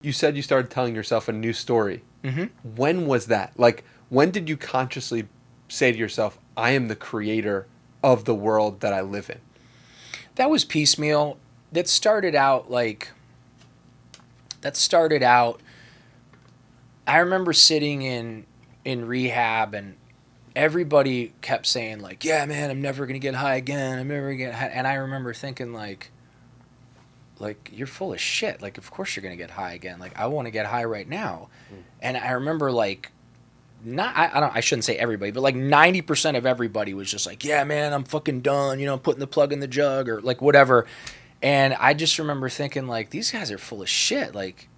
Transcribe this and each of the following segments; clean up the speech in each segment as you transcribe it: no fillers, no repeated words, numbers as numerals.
You said you started telling yourself a new story. Mm-hmm. When was that? Like, when did you consciously say to yourself, I am the creator of the world that I live in? That was piecemeal. That started out like, that started out, I remember sitting in rehab and everybody kept saying like, yeah, man, I'm never going to get high again. I'm never going to get high. And I remember thinking like you're full of shit. Like, of course you're going to get high again. Like, I want to get high right now. And I remember like, not I shouldn't say everybody, but like 90% of everybody was just like, yeah, man, I'm fucking done, you know, putting the plug in the jug or like whatever. And I just remember thinking like, these guys are full of shit. Like,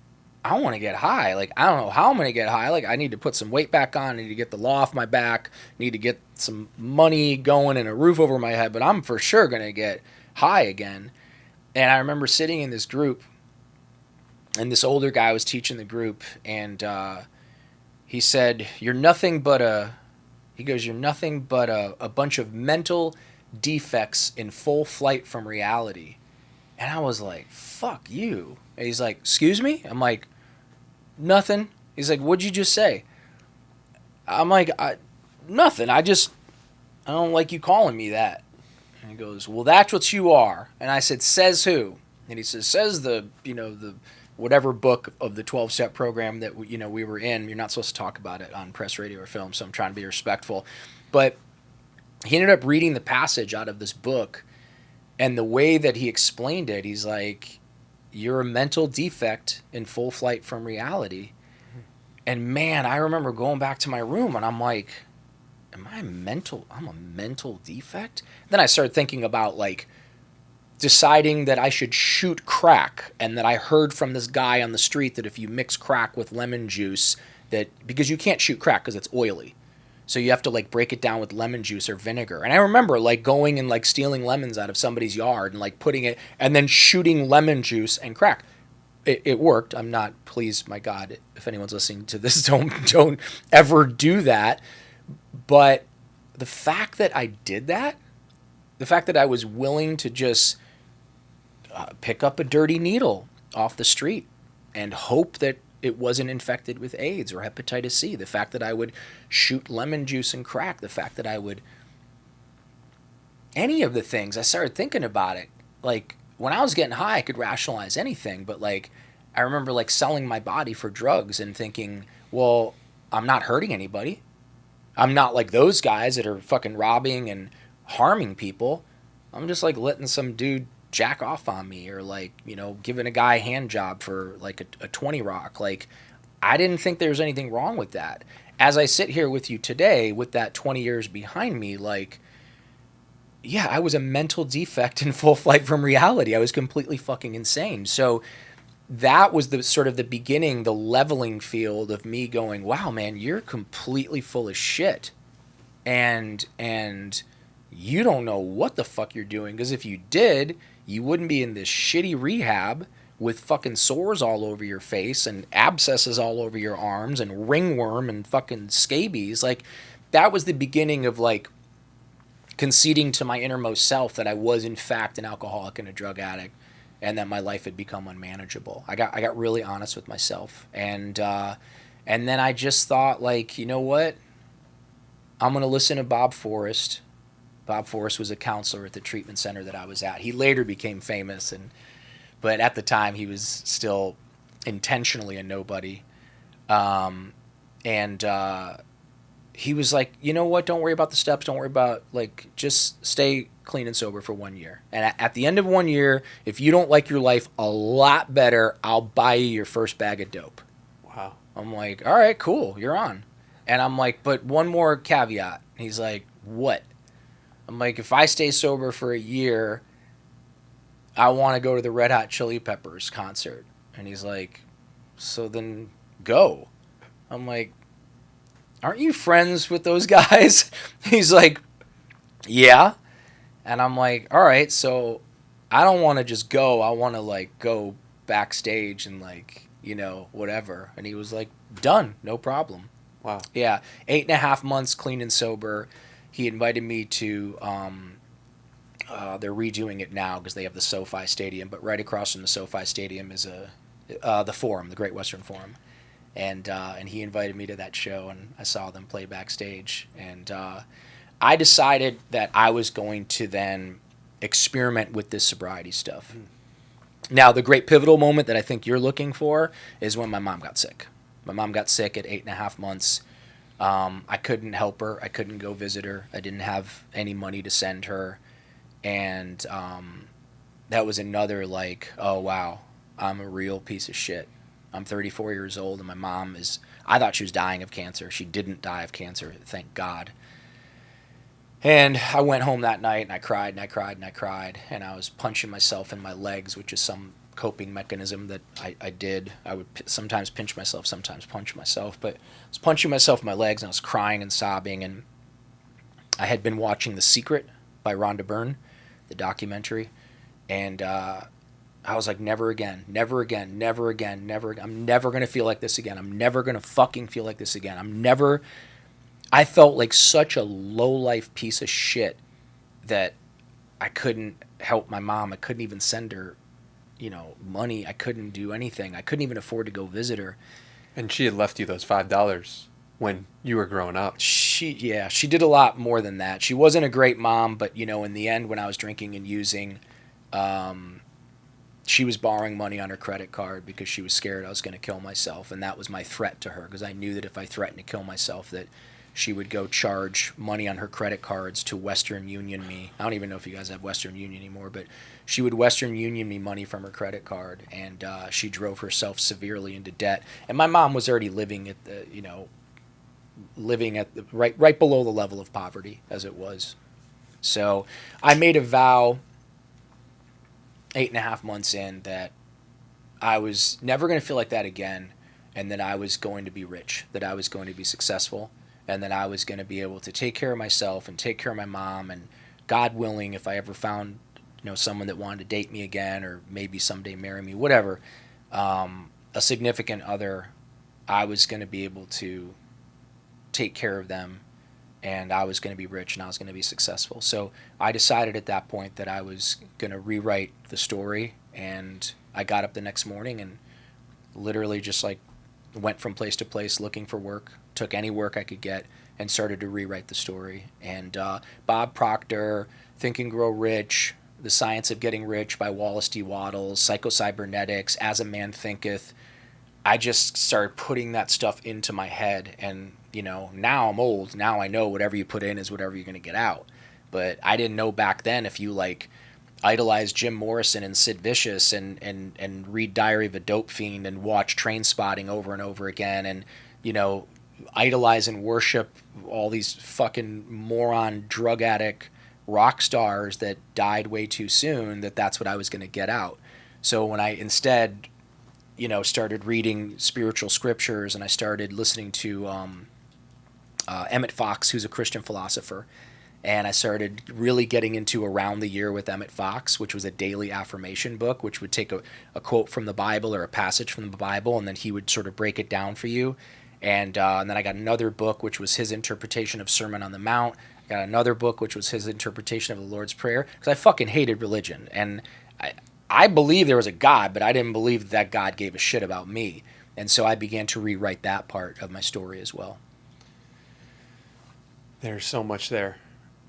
I want to get high. Like, I don't know how I'm going to get high. Like, I need to put some weight back on. I need to get the law off my back. I need to get some money going and a roof over my head. But I'm for sure going to get high again. And I remember sitting in this group, and this older guy was teaching the group, and he said, you're nothing but a bunch of mental defects in full flight from reality. And I was like, fuck you. And he's like, excuse me? I'm like, nothing. He's like, what'd you just say? I'm like, nothing. I don't like you calling me that. And he goes, well, that's what you are. And I said, says who? And he says the whatever book of the 12-step program that we were in. You're not supposed to talk about it on press, radio, or film, so I'm trying to be respectful. But he ended up reading the passage out of this book, and the way that he explained it, he's like, you're a mental defect in full flight from reality. And man, I remember going back to my room and I'm like, am I mental? I'm a mental defect? Then I started thinking about like deciding that I should shoot crack, and that I heard from this guy on the street that if you mix crack with lemon juice, that because you can't shoot crack because it's oily. So you have to like break it down with lemon juice or vinegar. And I remember like going and like stealing lemons out of somebody's yard and like putting it and then shooting lemon juice and crack. It worked. I'm not, please, my God, if anyone's listening to this, don't ever do that. But the fact that I did that, the fact that I was willing to just pick up a dirty needle off the street and hope that it wasn't infected with AIDS or hepatitis C, the fact that I would shoot lemon juice and crack, the fact that I would, any of the things, I started thinking about it. Like, when I was getting high, I could rationalize anything, but like, I remember like selling my body for drugs and thinking, well, I'm not hurting anybody. I'm not like those guys that are fucking robbing and harming people. I'm just like letting some dude jack off on me, or like, giving a guy a hand job for like a 20 rock. Like, I didn't think there was anything wrong with that. As I sit here with you today with that 20 years behind me, like, yeah, I was a mental defect in full flight from reality. I was completely fucking insane. So that was the sort of the beginning, the leveling field of me going, wow, man, you're completely full of shit. And you don't know what the fuck you're doing, because if you did, you wouldn't be in this shitty rehab with fucking sores all over your face and abscesses all over your arms and ringworm and fucking scabies. Like, that was the beginning of like conceding to my innermost self that I was in fact an alcoholic and a drug addict, and that my life had become unmanageable. I got really honest with myself, and then I just thought, like, you know what? I'm gonna listen to Bob Forrest. Bob Forrest was a counselor at the treatment center that I was at. He later became famous, but at the time he was still intentionally a nobody. He was like, you know what? Don't worry about the steps. Don't worry about, like, just stay clean and sober for 1 year. And at the end of 1 year, if you don't like your life a lot better, I'll buy you your first bag of dope. Wow. I'm like, all right, cool, you're on. And I'm like, but one more caveat. He's like, what? I'm like, if I stay sober for a year, I want to go to the Red Hot Chili Peppers concert. And he's like, so then go. I'm like, aren't you friends with those guys? He's like, yeah. And I'm like, all right, so I don't want to just go. I want to like go backstage and like, whatever. And he was like, done, no problem. Wow. Yeah. 8.5 months clean and sober. He invited me to, they're redoing it now because they have the SoFi Stadium, but right across from the SoFi Stadium is the Forum, the Great Western Forum, and he invited me to that show, and I saw them play backstage, and I decided that I was going to then experiment with this sobriety stuff. Now, the great pivotal moment that I think you're looking for is when my mom got sick. My mom got sick at 8.5 months. I couldn't help her. I couldn't go visit her. I didn't have any money to send her. And that was another like, oh, wow, I'm a real piece of shit. I'm 34 years old, and my mom is, I thought she was dying of cancer. She didn't die of cancer, thank God. And I went home that night, and I cried, and I cried, and I cried, and I was punching myself in my legs, which is some coping mechanism that I did. I would sometimes pinch myself, sometimes punch myself, but I was punching myself in my legs, and I was crying and sobbing, and I had been watching The Secret by Rhonda Byrne, the documentary, and I was like, never again, never again, never again, never again. I'm never going to feel like this again. I'm never going to fucking feel like this again. I felt like such a low-life piece of shit that I couldn't help my mom. I couldn't even send her, money. I couldn't do anything. I couldn't even afford to go visit her. And she had left you those $5 when you were growing up. She did a lot more than that. She wasn't a great mom, but, in the end, when I was drinking and using, she was borrowing money on her credit card because she was scared I was going to kill myself. And that was my threat to her, because I knew that if I threatened to kill myself, that she would go charge money on her credit cards to Western Union me. I don't even know if you guys have Western Union anymore, but she would Western Union me money from her credit card, and she drove herself severely into debt. And my mom was already living at the, right below the level of poverty as it was. So I made a vow 8.5 months in that I was never going to feel like that again, and that I was going to be rich, that I was going to be successful, and that I was going to be able to take care of myself and take care of my mom, and God willing, if I ever found, someone that wanted to date me again, or maybe someday marry me, whatever, a significant other, I was going to be able to take care of them, and I was going to be rich, and I was going to be successful. So I decided at that point that I was going to rewrite the story, and I got up the next morning and literally just like went from place to place looking for work, took any work I could get, and started to rewrite the story. And Bob Proctor, Think and Grow Rich, The Science of Getting Rich by Wallace D. Wattles, Psycho-Cybernetics, As a Man Thinketh. I just started putting that stuff into my head, and now I'm old. Now I know whatever you put in is whatever you're going to get out. But I didn't know back then if you idolize Jim Morrison and Sid Vicious and read Diary of a Dope Fiend and watch Trainspotting over and over again, and idolize and worship all these fucking moron drug addict rock stars that died way too soon, that's what I was going to get out. So when I instead started reading spiritual scriptures, and I started listening to Emmett Fox, who's a Christian philosopher, and I started really getting into Around the Year with Emmett Fox, which was a daily affirmation book, which would take a quote from the Bible or a passage from the Bible, and then he would sort of break it down for you. And then I got another book, which was his interpretation of Sermon on the Mount. I got another book, which was his interpretation of the Lord's Prayer, because I fucking hated religion. And I believed there was a God, but I didn't believe that God gave a shit about me. And so I began to rewrite that part of my story as well. There's so much there.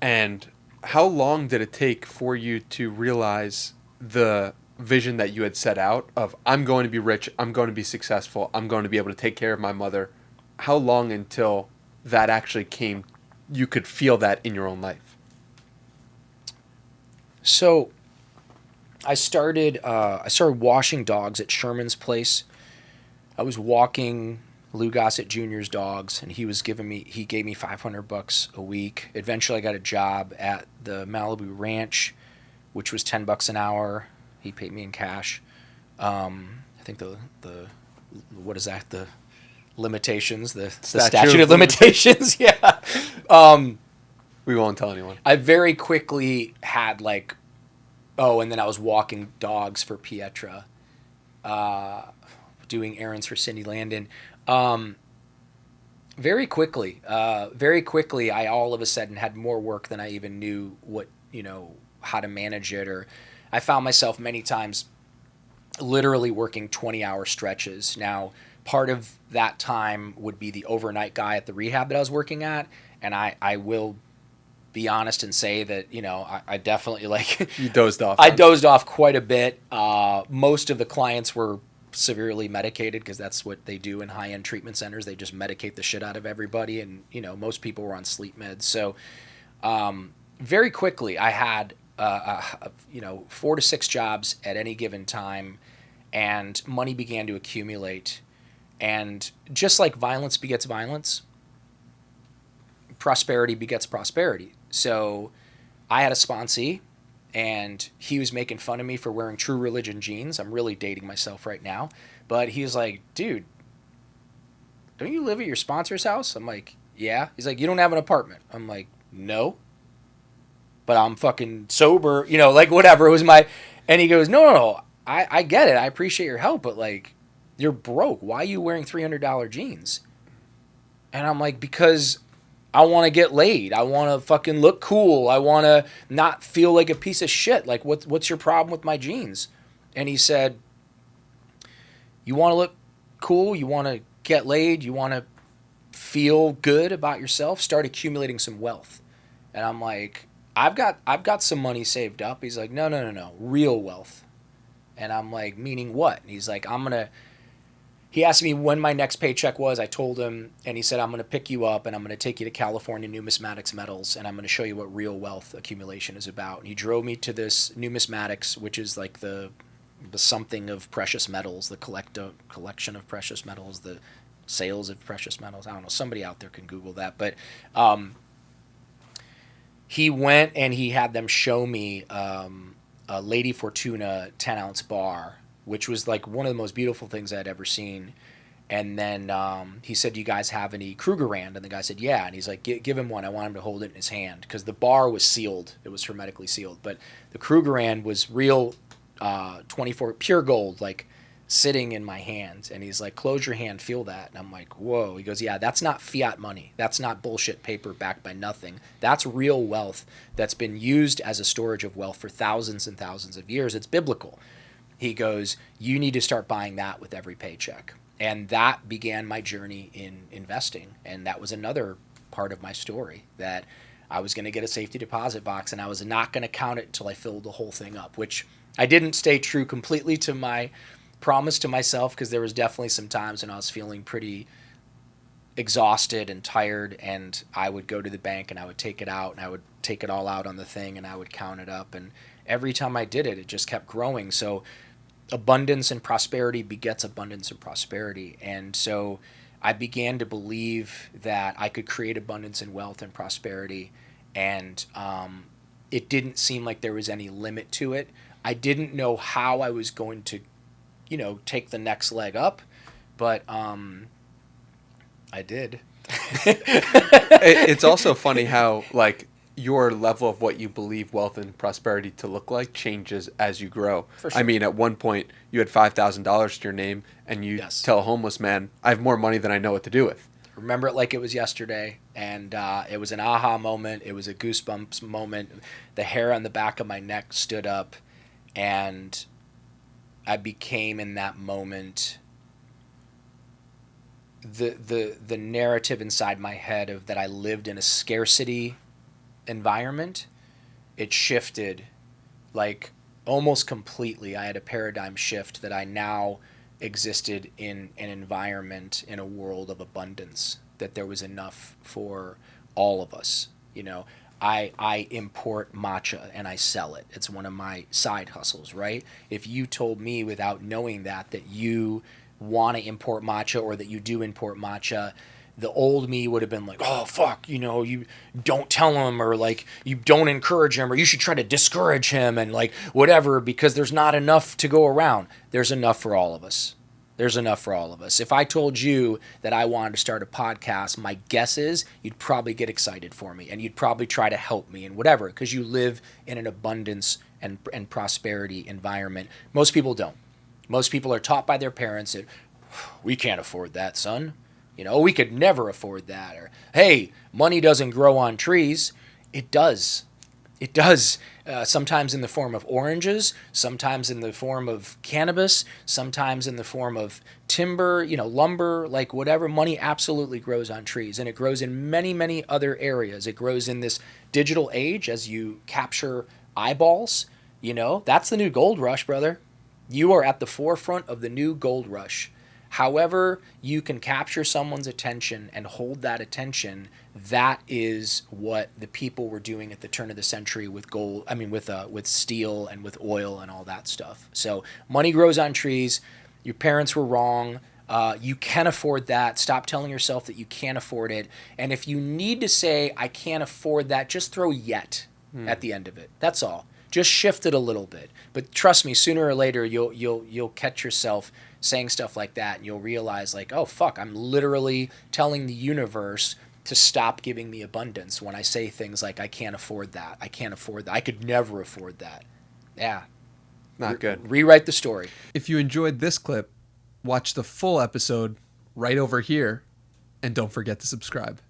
And how long did it take for you to realize the vision that you had set out of, I'm going to be rich, I'm going to be successful, I'm going to be able to take care of my mother? How long until that actually came, you could feel that in your own life? So I started washing dogs at Sherman's place. I was walking Lou Gossett Jr.'s dogs, and he gave me $500 a week. Eventually I got a job at the Malibu Ranch, which was $10 an hour. He paid me in cash. I think the what is that? The limitations, the statute of limitations. Yeah. We won't tell anyone. I very quickly had and then I was walking dogs for Pietra, doing errands for Cindy Landon. Very quickly, I all of a sudden had more work than I even knew how to manage it. Or I found myself many times literally working 20-hour stretches. Now, part of that time would be the overnight guy at the rehab that I was working at, and I will be honest and say that, you know, I definitely like You dozed off. I dozed off quite a bit. Most of the clients were severely medicated because that's what they do in high-end treatment centers. They just medicate the shit out of everybody, and you know, most people were on sleep meds. So very quickly I had you know, 4 to 6 jobs at any given time, and money began to accumulate. And just like violence begets violence, prosperity begets prosperity. So I had a sponsee, and he was making fun of me for wearing True Religion jeans. I'm really dating myself right now. But he was like, dude, don't you live at your sponsor's house? I'm like, yeah. He's like, you don't have an apartment. I'm like, no. But I'm fucking sober, you know, like whatever. It was my, and he goes, no. I get it. I appreciate your help, but like, you're broke. Why are you wearing $300 jeans? And I'm like, because I want to get laid. I want to fucking look cool. I want to not feel like a piece of shit. Like, what's your problem with my jeans? And he said, you want to look cool? You want to get laid? You want to feel good about yourself? Start accumulating some wealth. And I'm like, I've got some money saved up. He's like, no, real wealth. And I'm like, meaning what? And he's like, he asked me when my next paycheck was. I told him, and he said, I'm going to pick you up and I'm going to take you to California Numismatics Metals, and I'm going to show you what real wealth accumulation is about. And he drove me to this numismatics, which is like the something of precious metals, the collection of precious metals, the sales of precious metals. I don't know. Somebody out there can Google that. But he went and he had them show me a Lady Fortuna 10-ounce bar, which was like one of the most beautiful things I'd ever seen. And then he said, do you guys have any Krugerrand? And the guy said, yeah. And he's like, give him one. I want him to hold it in his hand, because the bar was sealed. It was hermetically sealed. But the Krugerrand was real 24 pure gold, like sitting in my hand. And he's like, close your hand, feel that. And I'm like, whoa. He goes, yeah, that's not fiat money. That's not bullshit paper backed by nothing. That's real wealth that's been used as a storage of wealth for thousands and thousands of years. It's biblical. He goes, you need to start buying that with every paycheck. And that began my journey in investing. And that was another part of my story, that I was going to get a safety deposit box and I was not going to count it until I filled the whole thing up, which I didn't stay true completely to my promise to myself, because there was definitely some times when I was feeling pretty exhausted and tired, and I would go to the bank and I would take it out, and I would take it all out on the thing and I would count it up. And every time I did it, it just kept growing. So abundance and prosperity begets abundance and prosperity. And so I began to believe that I could create abundance and wealth and prosperity. And it didn't seem like there was any limit to it. I didn't know how I was going to, you know, take the next leg up, but I did. It's also funny how, like, your level of what you believe wealth and prosperity to look like changes as you grow. For sure. I mean, at one point you had $5,000 to your name, and you tell a homeless man, I have more money than I know what to do with. Remember it like it was yesterday, and it was an aha moment. It was a goosebumps moment. The hair on the back of my neck stood up, and I became in that moment the narrative inside my head of that I lived in a scarcity environment. It shifted like almost completely. I had a paradigm shift that I now existed in an environment, in a world of abundance, that there was enough for all of us. You know, I import matcha and I sell it. It's one of my side hustles, right? If you told me without knowing that you want to import matcha, or that you do import matcha, the old me would have been like, oh, fuck, you know, you don't tell him, or like you don't encourage him, or you should try to discourage him, and like whatever, because there's not enough to go around. There's enough for all of us. There's enough for all of us. If I told you that I wanted to start a podcast, my guess is you'd probably get excited for me, and you'd probably try to help me and whatever, because you live in an abundance and prosperity environment. Most people don't. Most people are taught by their parents that, we can't afford that, son. You know, we could never afford that. Or, hey, money doesn't grow on trees. It does. It does. Sometimes in the form of oranges, sometimes in the form of cannabis, sometimes in the form of timber, lumber, like whatever. Money absolutely grows on trees, and it grows in many, many other areas. It grows in this digital age as you capture eyeballs. That's the new gold rush, brother. You are at the forefront of the new gold rush. However you can capture someone's attention and hold that attention, that is what the people were doing at the turn of the century with gold. I mean, with steel and with oil and all that stuff. So money grows on trees. Your parents were wrong. You can afford that. Stop telling yourself that you can't afford it. And if you need to say I can't afford that, just throw yet at the end of it. That's all. Just shift it a little bit. But trust me, sooner or later you'll catch yourself saying stuff like that, and you'll realize like, oh fuck, I'm literally telling the universe to stop giving me abundance when I say things like I can't afford that. I can't afford that. I could never afford that. Yeah. Not good. Rewrite the story. If you enjoyed this clip, watch the full episode right over here, and don't forget to subscribe.